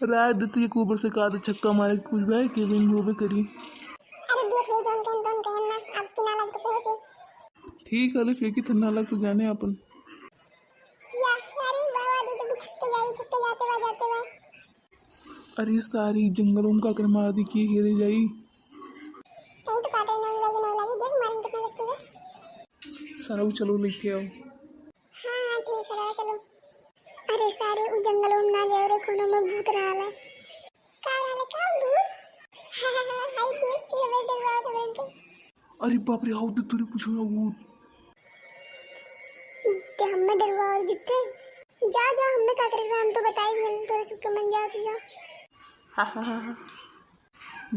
रात देती एक ऊपर से कहा था छक्का मारे कुछ भाई के बिन जो भी करी। अरे देख ले जोन कहना अब की ना लग तो है ठीक है ले फेंकी थन्ना लग तो जाने अपन या अरे बाबा दी कभी छक्के जाते हुए अरे सारी जंगलों का कर मार दी की हेरे जाई कहीं तो काटे नहीं लगी देख मारेंगे कितना लगता है। सारा चलो लेके आओ। हाँ ठीक है चलो। अरे सारे उस जंगलों में ना गए रे खूनों में भूत रहा है का भूत हाय देख ये बेटे बात है। अरे बाप रे आओ तो तुरे पूछो ना भूत ते हमें डरवा और जितने जा हमने क्या करेगा हम तो बताएंगे तो चुपके मन जाओ तो जाओ। हा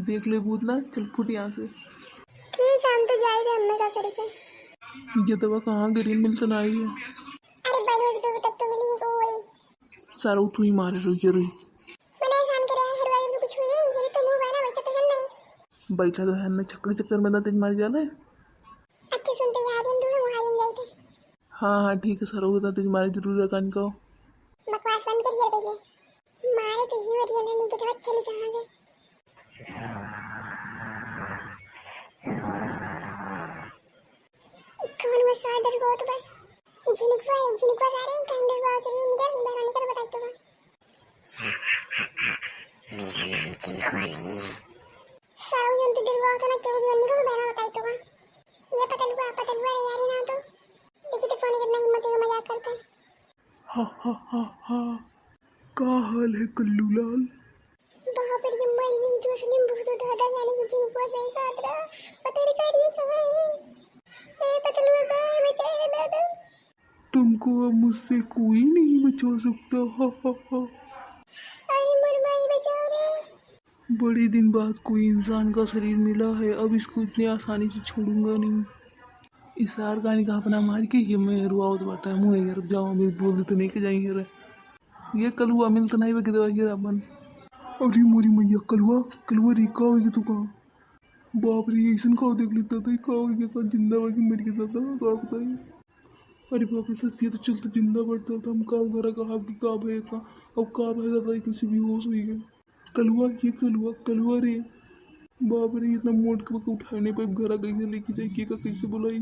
देख ले भूत ना चल फुट यहाँ से। ठीक है हम तो जाएंगे हमने क्या करेगा। ये दवा कहाँ ग्रीन मिल से आई है। अरे बड़ी उस तब तो मिली को वही सारा उठू ही मारे रोई रोई मैंने काम करे हर बार में कुछ हुई है ये तो मुंह बना बैठा तो नहीं बैठा तो है ना चक्कर में ना तेज मारी जाना है। अच्छे सुनते यार इन दोनों मुहारिन जाए थे। हाँ ठीक है सारा होता तेज मारी जरूर रकान का बकवास बंद करिए पहले मारे तो ही वरिया ने नहीं तो चली जाएंगे। कौन वो साडर बहुत बस जिनका सारे कांडर बहुत री निकल मेरा निकल बता तो मेरा नाम जिनको नहीं है सारा जन तो डर बहुत ना क्यों निकल मेरा बता तो ये पता लगा यार ना तो देखिए तो कौन कितना हिम्मत है मजाक करता है। हा का हाल है कल्लू लाल। बाप रे मरी तो असली बहुत दादा जाने की जिनको सही काट रहा पता नहीं कर ये कहां है ए पता लगा कहां है बेचारे दादा तुमको अब मुझसे कोई नहीं बचा सकता। हा अरे मर भाई बेचारे बड़े दिन बाद कोई इंसान का शरीर मिला है अब इसको इतनी आसानी से छोड़ूंगा नहीं। इस सार का निकाह अपना मार के ये मैं रुआवत बाटा मुँह यार जाओ मेरे बोल तो नहीं के जाएंगे रे ये कलुआ मिल तो नहीं बे दवा ये अपन। अरे मोरी मैया कलुआ रे का हो तू कहाँ बाप रे ऐसा का देख लेता था का हो गया जिंदा बाकी मर गया था का बताइए। अरे बाप रे सच्ची तो चलते जिंदा बढ़ता था हम का घर कहा कि का भय का अब का भय था किसी भी होश हुई गए कलुआ रे बाप रे इतना मोट के उठाने पे घर कैसे लेके जाए का कैसे बुलाई।